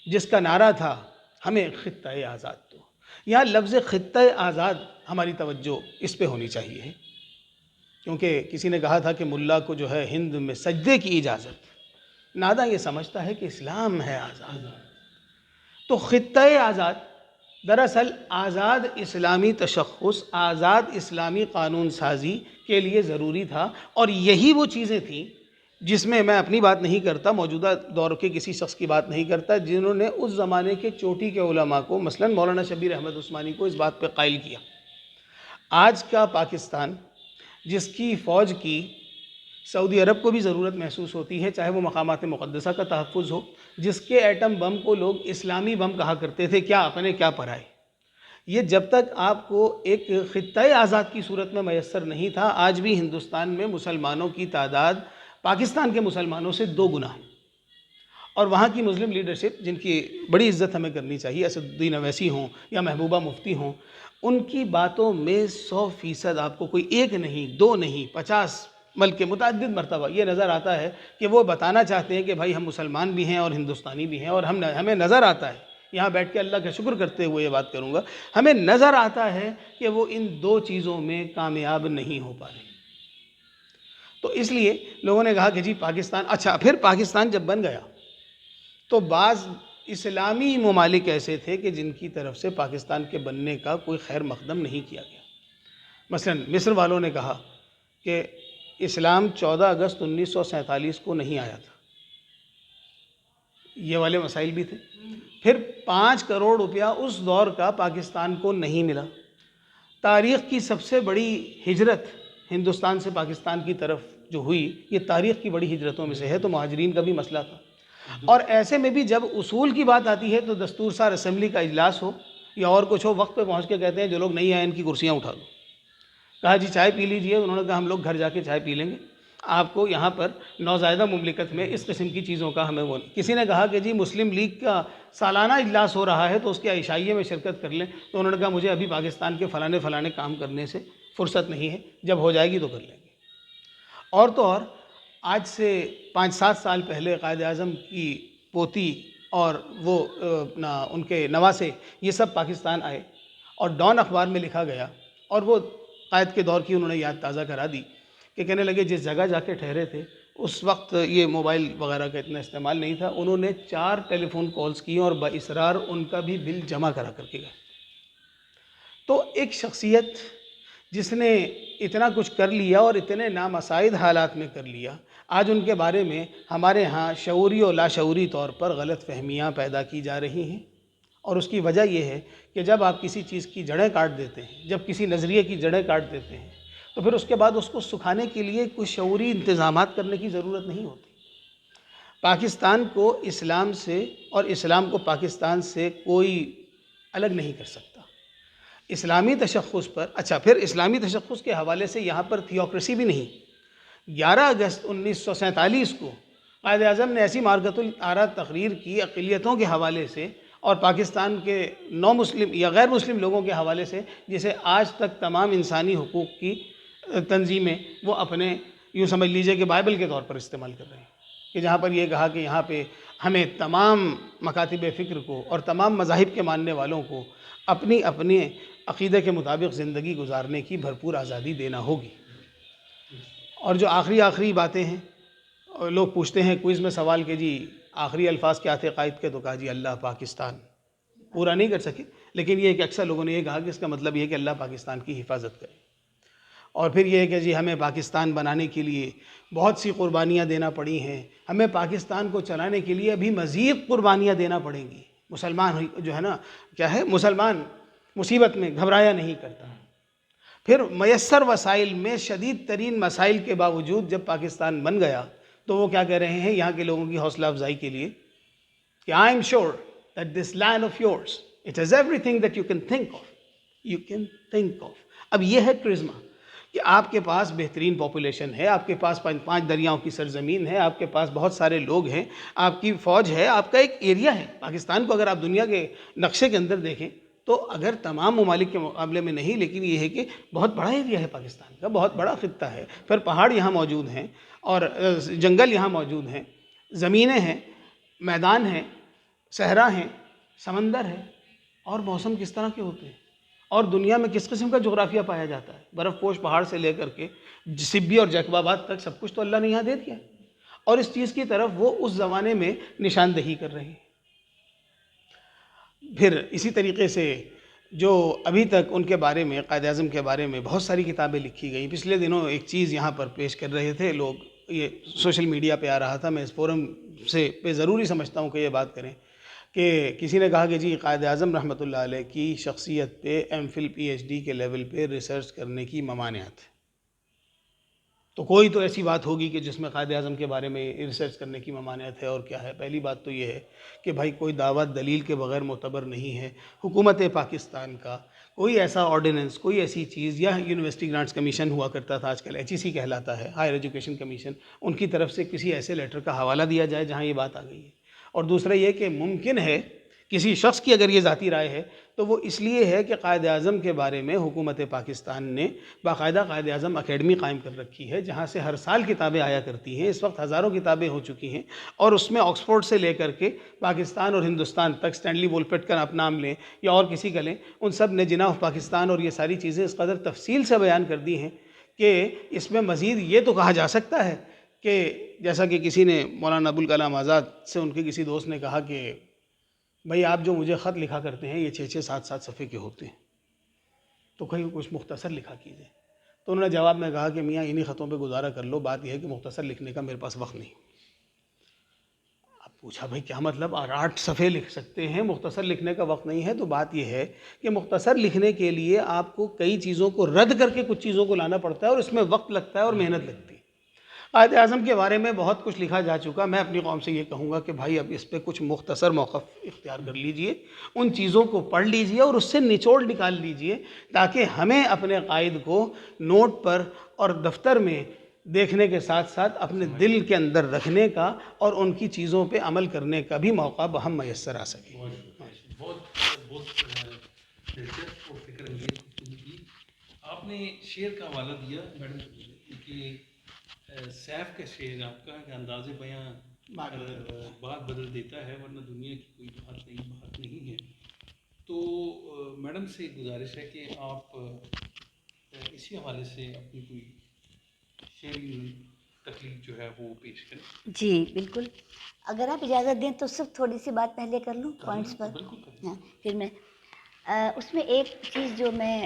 جس کا نعرہ تھا ہمیں خطہ آزاد دو. یہاں لفظ خطہ آزاد ہماری توجہ اس پہ ہونی چاہیے کیونکہ کسی نے کہا تھا کہ ملا کو جو ہے ہند میں سجدے کی اجازت، ناداں یہ سمجھتا ہے کہ اسلام ہے آزاد۔ تو خطۂ آزاد دراصل آزاد اسلامی تشخص، آزاد اسلامی قانون سازی کے لیے ضروری تھا، اور یہی وہ چیزیں تھیں جس میں میں اپنی بات نہیں کرتا، موجودہ دور کے کسی شخص کی بات نہیں کرتا، جنہوں نے اس زمانے کے چوٹی کے علماء کو، مثلا مولانا شبیر احمد عثمانی کو، اس بات پہ قائل کیا۔ آج کا پاکستان جس کی فوج کی سعودی عرب کو بھی ضرورت محسوس ہوتی ہے، چاہے وہ مقامات مقدسہ کا تحفظ ہو، جس کے ایٹم بم کو لوگ اسلامی بم کہا کرتے تھے، کیا اپنے کیا پرائے، یہ جب تک آپ کو ایک خطۂ آزاد کی صورت میں میسر نہیں تھا، آج بھی ہندوستان میں مسلمانوں کی تعداد پاکستان کے مسلمانوں سے 2 گنا ہے، اور وہاں کی مسلم لیڈرشپ، جن کی بڑی عزت ہمیں کرنی چاہیے، اسد الدین اویسی ہوں یا محبوبہ مفتی ہوں، ان کی باتوں میں 100% آپ کو کوئی 1 نہیں 2 نہیں 50 بلکہ متعدد مرتبہ یہ نظر آتا ہے کہ وہ بتانا چاہتے ہیں کہ بھائی ہم مسلمان بھی ہیں اور ہندوستانی بھی ہیں، اور ہمیں نظر آتا ہے، یہاں بیٹھ کے اللہ کا شکر کرتے ہوئے یہ بات کروں گا، ہمیں نظر آتا ہے کہ وہ ان 2 چیزوں میں کامیاب نہیں ہو پا رہے۔ تو اس لیے لوگوں نے کہا کہ جی پاکستان، اچھا پھر پاکستان جب بن گیا تو بعض اسلامی ممالک ایسے تھے کہ جن کی طرف سے پاکستان کے بننے کا کوئی خیر مقدم نہیں کیا گیا۔ مثلا مصر والوں نے کہا کہ اسلام 14 اگست 1947 کو نہیں آیا تھا، یہ والے مسائل بھی تھے۔ پھر 5 کروڑ روپیہ اس دور کا پاکستان کو نہیں ملا۔ تاریخ کی سب سے بڑی ہجرت ہندوستان سے پاکستان کی طرف جو ہوئی، یہ تاریخ کی بڑی ہجرتوں میں سے ہے، تو مہاجرین کا بھی مسئلہ تھا۔ اور ایسے میں بھی جب اصول کی بات آتی ہے تو دستور سار اسمبلی کا اجلاس ہو یا اور کچھ ہو، وقت پہ پہنچ کے کہتے ہیں جو لوگ نہیں آئے ان کی کرسیاں اٹھا دو۔ کہا جی چائے پی لیجئے، انہوں نے کہا ہم لوگ گھر جا کے چائے پی لیں گے، آپ کو یہاں پر نوزائیدہ مملکت میں اس قسم کی چیزوں کا ہمیں وہ نہیں۔ کسی نے کہا کہ جی مسلم لیگ کا سالانہ اجلاس ہو رہا ہے تو اس کے عشائیے میں شرکت کر لیں، تو انہوں نے کہا مجھے ابھی پاکستان کے فلانے کام کرنے سے فرصت نہیں ہے، جب ہو جائے گی تو کر لیں گے۔ اور تو اور آج سے 5-7 سال پہلے قائد اعظم کی پوتی اور وہ ان کے نواسے یہ سب پاکستان آئے، اور ڈان اخبار میں لکھا گیا، اور وہ قائد کے دور کی انہوں نے یاد تازہ کرا دی کہ کہنے لگے جس جگہ جا کے ٹھہرے تھے اس وقت یہ موبائل وغیرہ کا اتنا استعمال نہیں تھا، انہوں نے 4 ٹیلی فون کالز کی اور باصرار ان کا بھی بل جمع کرا کر کے گئے۔ تو ایک شخصیت جس نے اتنا کچھ کر لیا اور اتنے نامساعد حالات میں کر لیا، آج ان کے بارے میں ہمارے ہاں شعوری اور لاشعوری طور پر غلط فہمیاں پیدا کی جا رہی ہیں، اور اس کی وجہ یہ ہے کہ جب آپ کسی چیز کی جڑیں کاٹ دیتے ہیں، جب کسی نظریے کی جڑیں کاٹ دیتے ہیں، تو پھر اس کے بعد اس کو سکھانے کے لیے کوئی شعوری انتظامات کرنے کی ضرورت نہیں ہوتی۔ پاکستان کو اسلام سے اور اسلام کو پاکستان سے کوئی الگ نہیں کر سکتا۔ اسلامی تشخص پر، اچھا پھر اسلامی تشخص کے حوالے سے یہاں پر تھیوکریسی بھی نہیں۔ 11 اگست 1947 کو قائد اعظم نے ایسی مارکۃ الآراء تقریر کی اقلیتوں کے حوالے سے اور پاکستان کے نو مسلم یا غیر مسلم لوگوں کے حوالے سے، جسے آج تک تمام انسانی حقوق کی تنظیمیں وہ اپنے یوں سمجھ لیجئے کہ بائبل کے طور پر استعمال کر رہے ہیں، کہ جہاں پر یہ کہا کہ یہاں پہ ہمیں تمام مکاتب فکر کو اور تمام مذاہب کے ماننے والوں کو اپنی اپنے عقیدے کے مطابق زندگی گزارنے کی بھرپور آزادی دینا ہوگی۔ اور جو آخری باتیں ہیں، لوگ پوچھتے ہیں کوئز میں سوال کہ جی آخری الفاظ کیا تھے قائد کے، تو کہا جی اللہ پاکستان، پورا نہیں کر سکے، لیکن یہ کہ اکثر لوگوں نے یہ کہا کہ اس کا مطلب یہ ہے کہ اللہ پاکستان کی حفاظت کرے۔ اور پھر یہ ہے کہ جی ہمیں پاکستان بنانے کے لیے بہت سی قربانیاں دینا پڑی ہیں، ہمیں پاکستان کو چلانے کے لیے ابھی مزید قربانیاں دینا پڑیں گی۔ مسلمان جو ہے نا، کیا ہے، مسلمان مصیبت میں گھبرایا نہیں کرتا۔ پھر میسر وسائل میں شدید ترین مسائل کے باوجود جب پاکستان بن گیا تو وہ کیا کہہ رہے ہیں یہاں کے لوگوں کی حوصلہ افزائی کے لیے کہ I am sure that this land of yours, it has everything that you can think of. You can think of. اب یہ ہے کرزما کہ آپ کے پاس بہترین پاپولیشن ہے، آپ کے پاس 5 دریاؤں کی سرزمین ہے، آپ کے پاس بہت سارے لوگ ہیں، آپ کی فوج ہے، آپ کا ایک ایریا ہے۔ پاکستان کو اگر آپ دنیا کے نقشے کے اندر دیکھیں تو اگر تمام ممالک کے مقابلے میں نہیں، لیکن یہ ہے کہ بہت بڑا ایریا ہے پاکستان کا، بہت بڑا خطہ ہے۔ پھر پہاڑ یہاں موجود ہیں اور جنگل یہاں موجود ہیں، زمینیں ہیں، میدان ہیں، صحرا ہیں، سمندر ہے، اور موسم کس طرح کے ہوتے ہیں، اور دنیا میں کس قسم کا جغرافیہ پایا جاتا ہے، برف پوش پہاڑ سے لے کر کے سبی اور جیکب آباد تک سب کچھ تو اللہ نے یہاں دے دیا ہے، اور اس چیز کی طرف وہ اس زمانے میں نشاندہی کر رہے ہیں۔ پھر اسی طریقے سے جو ابھی تک ان کے بارے میں، قائد اعظم کے بارے میں بہت ساری کتابیں لکھی گئیں۔ پچھلے دنوں ایک چیز یہاں پر پیش کر رہے تھے لوگ، یہ سوشل میڈیا پہ آ رہا تھا، میں اس فورم سے پہ ضروری سمجھتا ہوں کہ یہ بات کریں، کہ کسی نے کہا کہ جی قائد اعظم رحمۃ اللہ علیہ کی شخصیت پہ M Phil P H D کے لیول پہ ریسرچ کرنے کی ممانعت ہے۔ تو کوئی تو ایسی بات ہوگی کہ جس میں قائد اعظم کے بارے میں ریسرچ کرنے کی ممانعت ہے، اور کیا ہے؟ پہلی بات تو یہ ہے کہ بھائی کوئی دعوت دلیل کے بغیر معتبر نہیں ہے۔ حکومت پاکستان کا کوئی ایسا آرڈیننس، کوئی ایسی چیز، یا یونیورسٹی گرانٹس کمیشن ہوا کرتا تھا، آج کل ایچ ای سی کہلاتا ہے، ہائر ایجوکیشن کمیشن، ان کی طرف سے کسی ایسے لیٹر کا حوالہ دیا جائے جہاں یہ بات آ گئی ہے۔ اور دوسرا یہ کہ ممکن ہے کسی شخص کی اگر یہ ذاتی رائے ہے تو وہ اس لیے ہے کہ قائد اعظم کے بارے میں حکومت پاکستان نے باقاعدہ قائد اعظم اکیڈمی قائم کر رکھی ہے، جہاں سے ہر سال کتابیں آیا کرتی ہیں۔ اس وقت ہزاروں کتابیں ہو چکی ہیں، اور اس میں آکسفورڈ سے لے کر کے پاکستان اور ہندوستان تک، اسٹینلی وولپٹ کا آپ نام لیں یا اور کسی کا لیں، ان سب نے جناح آف پاکستان اور یہ ساری چیزیں اس قدر تفصیل سے بیان کر دی ہیں کہ اس میں مزید یہ تو کہا جا سکتا ہے کہ جیسا کہ کسی نے مولانا ابوالکلام آزاد سے ان کے کسی دوست نے کہا کہ بھائی آپ جو مجھے خط لکھا کرتے ہیں یہ 6-6 7-7 صفحے کے ہوتے ہیں، تو کہیں کچھ مختصر لکھا کیجئے۔ تو انہوں نے جواب میں کہا کہ میاں انہی خطوں پہ گزارا کر لو، بات یہ ہے کہ مختصر لکھنے کا میرے پاس وقت نہیں۔ اب پوچھا بھائی کیا مطلب؟ 8 صفحے لکھ سکتے ہیں، مختصر لکھنے کا وقت نہیں ہے؟ تو بات یہ ہے کہ مختصر لکھنے کے لیے آپ کو کئی چیزوں کو رد کر کے کچھ چیزوں کو لانا پڑتا ہے، اور اس میں وقت لگتا ہے اور محنت لگتی ہے۔ قائد اعظم کے بارے میں بہت کچھ لکھا جا چکا، میں اپنی قوم سے یہ کہوں گا کہ بھائی اب اس پہ کچھ مختصر موقف اختیار کر لیجئے، ان چیزوں کو پڑھ لیجئے اور اس سے نچوڑ نکال لیجئے، تاکہ ہمیں اپنے قائد کو نوٹ پر اور دفتر میں دیکھنے کے ساتھ ساتھ اپنے دل کے اندر رکھنے کا اور ان کی چیزوں پہ عمل کرنے کا بھی موقع بہم میسر آ سکے۔ بہت دلچسپ اور فکر انگیز گفتگو کی۔ آپ نے شعر کا حوالہ دیا میڈم کہ سیف کا شعر آپ کا کہ انداز بیاں بات بدل دیتا ہے، ورنہ دنیا کی کوئی بات نہیں ہے۔ تو میڈم سے گزارش ہے کہ آپ اسی حوالے سے اپنی کوئی شعری تخلیق جو ہے وہ پیش کریں۔ جی بالکل، اگر آپ اجازت دیں تو صرف تھوڑی سی بات پہلے کر لوں پوائنٹس پر، ہاں پھر میں اس میں ایک چیز جو میں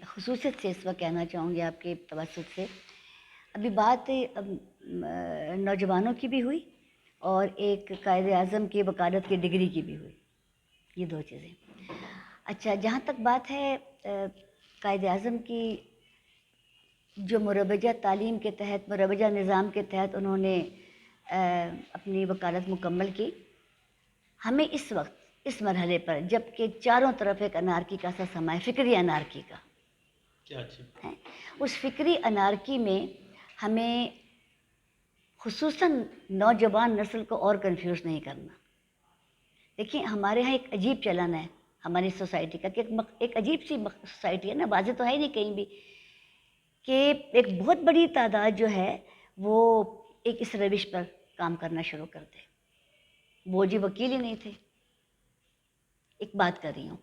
خصوصیت سے اس وقت کہنا چاہوں گی آپ کے توسط سے، ابھی بات نوجوانوں کی بھی ہوئی اور ایک قائد اعظم کی وکالت کی ڈگری کی بھی ہوئی، یہ 2 چیزیں۔ اچھا، جہاں تک بات ہے قائد اعظم کی جو مروجہ تعلیم کے تحت، مروجہ نظام کے تحت انہوں نے اپنی وکالت مکمل کی، ہمیں اس وقت اس مرحلے پر جب کہ چاروں طرف ایک انارکی کا سا سما ہے، فکری انارکی کا کیا اچھا، اس فکری انارکی میں ہمیں خصوصاً نوجوان نسل کو اور کنفیوز نہیں کرنا۔ دیکھیں ہمارے ہاں ایک عجیب چلن ہے ہماری سوسائٹی کا، کہ ایک عجیب سی سوسائٹی ہے نا، واضح تو ہے نہیں کہیں بھی، کہ ایک بہت بڑی تعداد جو ہے وہ ایک اس روش پر کام کرنا شروع کر دے۔ وہ جی وکیل ہی نہیں تھے، ایک بات کر رہی ہوں،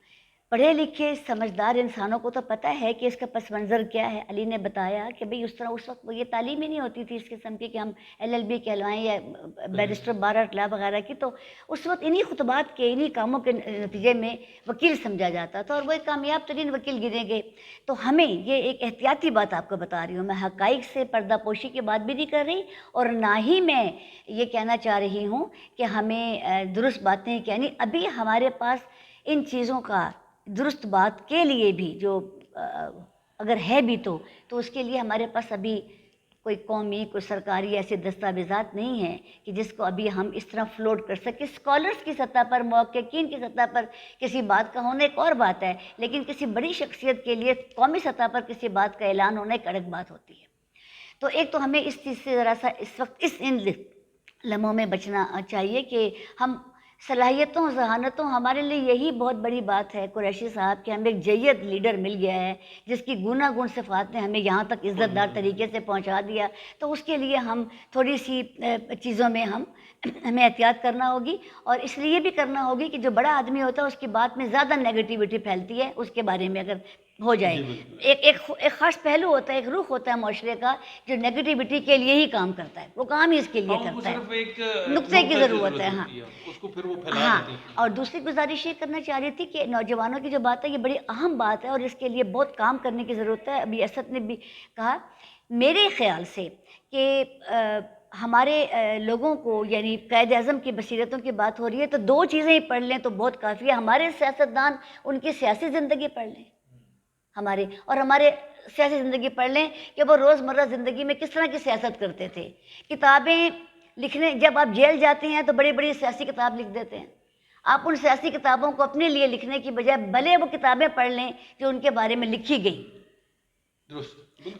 پڑھے لکھے سمجھدار انسانوں کو تو پتہ ہے کہ اس کا پس منظر کیا ہے۔ علی نے بتایا کہ بھئی اس طرح اس وقت وہ یہ تعلیم ہی نہیں ہوتی تھی اس قسم کی کہ ہم LLB کہلوائیں یا بیرسٹر بار اطلاع وغیرہ کی، تو اس وقت انہی خطبات کے انہی کاموں کے نتیجے میں وکیل سمجھا جاتا تھا اور وہ ایک کامیاب ترین وکیل گنے گئے۔ تو ہمیں یہ ایک احتیاطی بات آپ کو بتا رہی ہوں، میں حقائق سے پردہ پوشی کی بات بھی نہیں کر رہی، اور نہ ہی میں یہ کہنا چاہ رہی ہوں کہ ہمیں درست باتیں کہنی۔ ابھی ہمارے پاس ان چیزوں کا درست بات کے لیے بھی جو اگر ہے بھی تو اس کے لیے ہمارے پاس ابھی کوئی قومی، کوئی سرکاری ایسے دستاویزات نہیں ہیں کہ جس کو ابھی ہم اس طرح فلوٹ کر سکیں۔ اسکالرس کی سطح پر، محققین کی سطح پر کسی بات کا ہونا ایک اور بات ہے، لیکن کسی بڑی شخصیت کے لیے قومی سطح پر کسی بات کا اعلان ہونا ایک الگ بات ہوتی ہے۔ تو ایک تو ہمیں اس چیز سے ذرا سا اس وقت ان لمحوں میں بچنا چاہیے کہ ہم صلاحیتوں ذہانتوں ہمارے لیے یہی بہت بڑی بات ہے قریشی صاحب کہ ہمیں ایک جید لیڈر مل گیا ہے جس کی گوناگون صفات نے ہمیں یہاں تک عزت دار طریقے سے پہنچا دیا. تو اس کے لیے ہم تھوڑی سی چیزوں میں ہمیں احتیاط کرنا ہوگی, اور اس لیے بھی کرنا ہوگی کہ جو بڑا آدمی ہوتا ہے اس کی بات میں زیادہ نیگیٹیوٹی پھیلتی ہے, اس کے بارے میں اگر ہو جائے. ایک خاص پہلو ہوتا ہے, ایک رخ ہوتا ہے معاشرے کا جو نیگیٹیوٹی کے لیے ہی کام کرتا ہے, وہ کام ہی اس کے لیے کرتا ہے, نقطے کی ضرورت ہے. ہاں اس کو پھر وہ پھیلا ہاں. دیتے ہیں. اور دوسری گزارش یہ کرنا چاہ رہی تھی کہ نوجوانوں کی جو بات ہے یہ بڑی اہم بات ہے اور اس کے لیے بہت کام کرنے کی ضرورت ہے. ابھی اسد نے بھی کہا, میرے خیال سے کہ ہمارے لوگوں کو, یعنی قائد اعظم کی بصیرتوں کی بات ہو رہی ہے تو 2 چیزیں ہی پڑھ لیں تو بہت کافی ہے. ہمارے سیاستدان ان کی سیاسی زندگی پڑھ لیں ہمارے سیاسی زندگی پڑھ لیں کہ وہ روزمرہ زندگی میں کس طرح کی سیاست کرتے تھے. کتابیں لکھنے, جب آپ جیل جاتے ہیں تو بڑی بڑی سیاسی کتاب لکھ دیتے ہیں. آپ ان سیاسی کتابوں کو اپنے لیے لکھنے کی بجائے بھلے وہ کتابیں پڑھ لیں جو ان کے بارے میں لکھی گئی.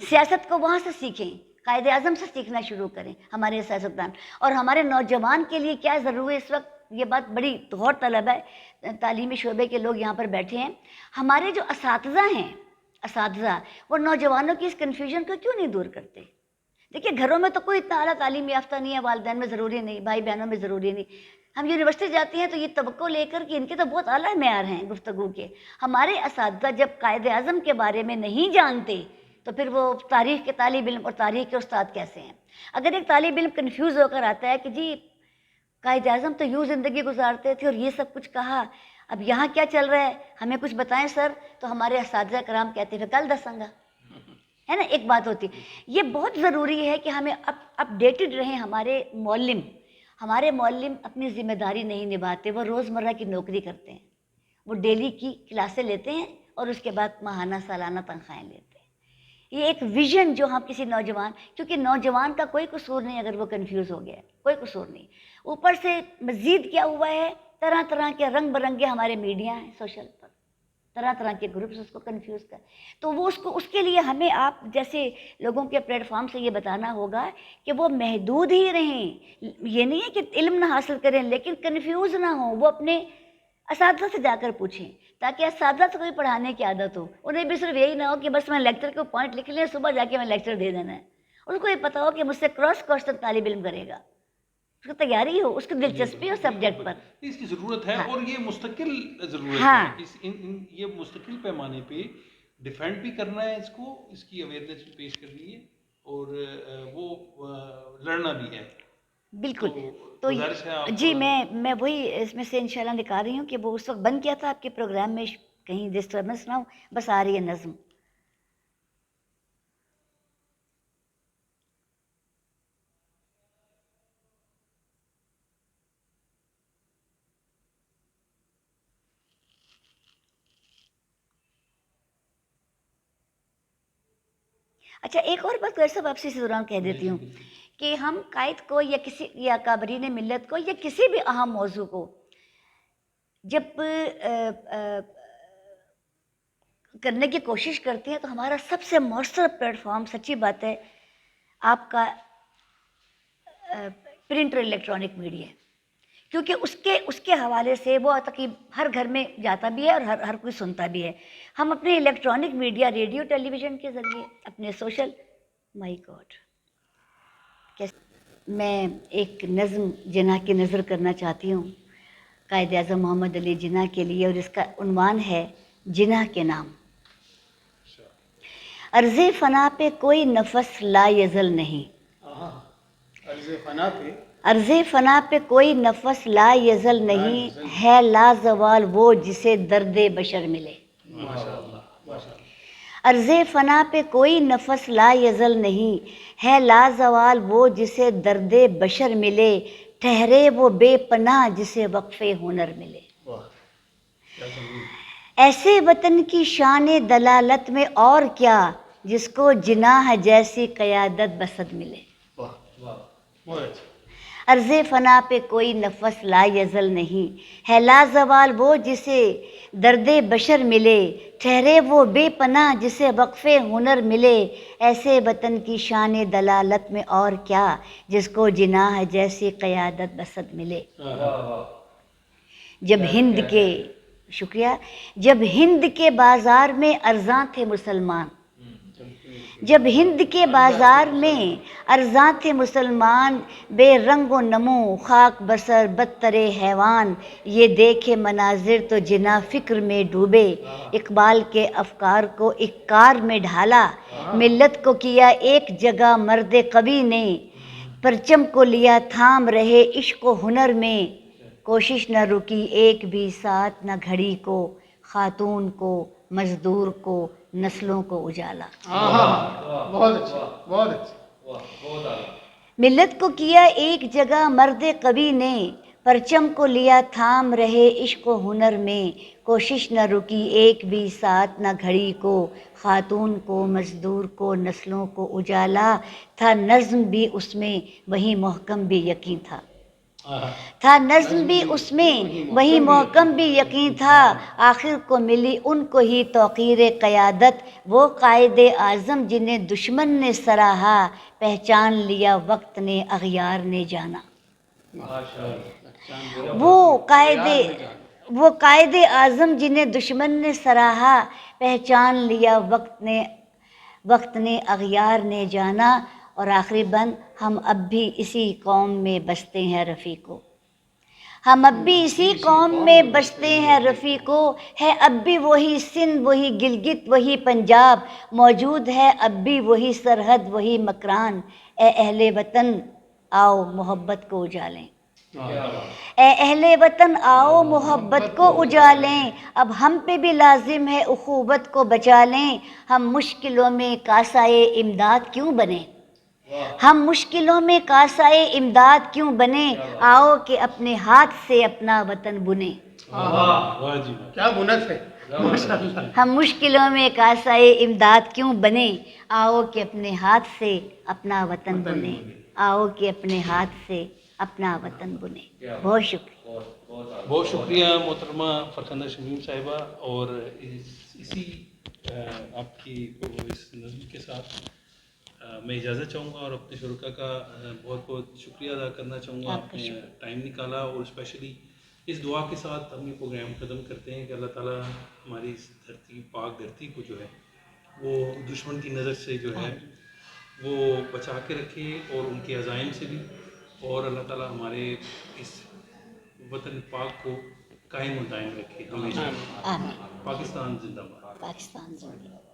سیاست کو وہاں سے سیکھیں, قائد اعظم سے سیکھنا شروع کریں ہمارے سیاستدان. اور ہمارے نوجوان کے لیے کیا ضروری ہے اس وقت, یہ بات بڑی غور طلب ہے. تعلیمی شعبے کے لوگ یہاں پر بیٹھے ہیں, ہمارے جو اساتذہ وہ نوجوانوں کی اس کنفیوژن کو کیوں نہیں دور کرتے. دیکھیے گھروں میں تو کوئی اتنا اعلیٰ تعلیم یافتہ نہیں ہے, والدین میں ضروری نہیں, بھائی بہنوں میں ضروری نہیں. ہم یونیورسٹی جاتے ہیں تو یہ توقع لے کر کہ ان کے تو بہت اعلیٰ معیار ہیں گفتگو کے. ہمارے اساتذہ جب قائد اعظم کے بارے میں نہیں جانتے تو پھر وہ تاریخ کے طالب علم اور تاریخ کے استاد کیسے ہیں. اگر ایک طالب علم کنفیوز ہو کر آتا ہے کہ جی قائد اعظم تو یوں زندگی گزارتے تھے اور یہ سب کچھ کہا, اب یہاں کیا چل رہا ہے, ہمیں کچھ بتائیں سر, تو ہمارے اساتذہ کرام کہتے ہیں کل دسنگا, ہے نا, ایک بات ہوتی. یہ بہت ضروری ہے کہ ہمیں اپ ڈیٹڈ رہیں. ہمارے معلم اپنی ذمہ داری نہیں نبھاتے, وہ روزمرہ کی نوکری کرتے ہیں, وہ ڈیلی کی کلاسیں لیتے ہیں اور اس کے بعد ماہانہ سالانہ تنخواہیں لیتے ہیں. یہ ایک ویژن جو ہم کسی نوجوان, کیونکہ نوجوان کا کوئی قصور نہیں اگر وہ کنفیوز ہو گیا ہے, کوئی قصور نہیں. اوپر سے مزید کیا ہوا ہے, طرح طرح کے رنگ برنگے ہمارے میڈیا ہیں سوشل پر, طرح طرح کے گروپس اس کو کنفیوز کر. تو وہ اس کے لیے ہمیں آپ جیسے لوگوں کے پلیٹ فارم سے یہ بتانا ہوگا کہ وہ محدود ہی رہیں. یہ نہیں ہے کہ علم نہ حاصل کریں لیکن کنفیوز نہ ہوں, وہ اپنے اساتذہ سے جا کر پوچھیں تاکہ اساتذہ سے کوئی پڑھانے کی عادت ہو. انہیں بھی صرف یہی نہ ہو کہ بس میں لیکچر کے پوائنٹ لکھ لیں, صبح جا کے میں لیکچر دے دینا ہے. ان کو یہ پتہ ہو کہ مجھ سے کراس کوشچن طالب علم کرے گا, اس کی تیاری ہو, اس کی دلچسپی ہو سبجیکٹ پر. اس کی ضرورت ہے اور یہ مستقل ضرورت ہاں. ہے. یہ مستقل پیمانے پہ ڈیفینڈ بھی کرنا ہے اس کو, اس کی اویئرنیس بھی پیش کرنی ہے اور وہ لڑنا بھی ہے. بالکل. تو جی میں وہی اس میں سے انشاءاللہ نکال رہی ہوں کہ وہ اس وقت بند کیا تھا آپ کے پروگرام میں, کہیں ڈسٹربنس نہ ہو, بس آ رہی ہے نظم. اچھا ایک اور بات صاحب آپ سے اس دوران کہہ دیتی ہوں کہ ہم قائد کو یا کابرین ملت کو یا کسی بھی اہم موضوع کو جب کرنے کی کوشش کرتے ہیں تو ہمارا سب سے مؤثر پلیٹ فارم سچی بات ہے آپ کا پرنٹ اور الیکٹرانک میڈیا ہے, کیونکہ اس کے حوالے سے وہ تقریباً ہر گھر میں جاتا بھی ہے اور ہر کوئی سنتا بھی ہے. ہم اپنے الیکٹرانک میڈیا, ریڈیو ٹیلی ویژن کے ذریعے, اپنے سوشل, مائی گاڈ, میں ایک نظم جناح کی نظر کرنا چاہتی ہوں قائد اعظم محمد علی جناح کے لیے, اور اس کا عنوان ہے جناح کے نام. عرض فنا پہ کوئی نفس لا یزل نہیں, عرض فنا پہ کوئی نفس لا یزل نہیں, ہے لا زوال وہ جسے درد بشر ملے. عرض فنا پہ کوئی نفس لا یزل نہیں, ہے لا زوال وہ جسے درد بشر ملے, ٹھہرے وہ بے پناہ جسے وقف ہنر ملے. ایسے وطن کی شان دلالت میں اور کیا, جس کو جناح جیسی قیادت بسد ملے. عرض فنا پہ کوئی نفس لا یزل نہیں, ہے لا زوال وہ جسے درد بشر ملے, ٹھہرے وہ بے پناہ جسے وقف ہنر ملے. ایسے وطن کی شان دلالت میں اور کیا, جس کو جناح جیسی قیادت بسد ملے. جب ہند کے شکریہ جب ہند کے بازار میں ارزاں تھے مسلمان، جب ہند کے بازار میں ارزاں تھے مسلمان، بے رنگ و نمو خاک بسر بدتر حیوان، یہ دیکھے مناظر تو جنا فکر میں ڈوبے، اقبال کے افکار کو ایک کار میں ڈھالا، ملت کو کیا ایک جگہ مرد قوی نے، پرچم کو لیا تھام رہے عشق و ہنر میں، کوشش نہ رکی ایک بھی ساتھ نہ گھڑی کو، خاتون کو مزدور کو نسلوں کو اجالا۔ بہت اچھا، بہت اچھا۔ ملت کو کیا ایک جگہ مرد قوی نے، پرچم کو لیا تھام رہے عشق و ہنر میں، کوشش نہ رکی ایک بھی ساتھ نہ گھڑی کو، خاتون کو مزدور کو نسلوں کو اجالا، تھا نظم بھی اس میں وہی محکم بھی یقین تھا نظم بھی اس میں وہی محکم بھی یقین تھا، آخر کو ملی ان کو ہی توقیر قیادت، وہ قائد اعظم جنہیں دشمن نے سراہا، پہچان لیا وقت نے اغیار نے جانا۔ وہ قائد اعظم جنہیں دشمن نے سراہا، پہچان لیا وقت نے اغیار نے جانا۔ اور آخری بند، ہم اب بھی اسی قوم میں بستے ہیں رفیقو، ہم اب بھی اسی قوم میں بستے ہیں رفیقو، ہے اب بھی وہی سندھ وہی گلگت وہی پنجاب، موجود ہے اب بھی وہی سرحد وہی مکران، اے اہل وطن آؤ محبت کو اجالیں، اے اہل وطن آؤ محبت کو اجالیں، اب ہم پہ بھی لازم ہے اخوت کو بچا لیں، ہم مشکلوں میں کاسائے امداد کیوں بنیں، ہم مشکلوں میں کاسائے امداد کیوں بنیں، آؤ کہ اپنے ہاتھ سے اپنا وطن بنیں۔ کیا بنت ہے، ماشاء اللہ۔ ہم مشکلوں میں کاسائے امداد کیوں بنیں، آؤ کہ اپنے ہاتھ سے اپنا وطن بنیں، آؤ کہ اپنے ہاتھ سے اپنا وطن بنیں۔ بہت شکریہ۔ بہت شکریہ محترمہ فرخندہ شمیم صاحبہ، اور اسی آپ کی اس نظم کے ساتھ میں اجازت چاہوں گا، اور اپنے شرکا کا بہت بہت شکریہ ادا کرنا چاہوں گا، آپ نے ٹائم نکالا، اور اسپیشلی اس دعا کے ساتھ ہم یہ پروگرام ختم کرتے ہیں کہ اللہ تعالیٰ ہماری اس دھرتی پاک دھرتی کو جو ہے وہ دشمن کی نظر سے جو ہے وہ بچا کے رکھے، اور ان کے عزائم سے بھی، اور اللہ تعالیٰ ہمارے اس وطن پاک کو قائم و دائم رکھے ہمیشہ۔ آمین۔ پاکستان زندہ باد۔ پاکستان زندہ باد۔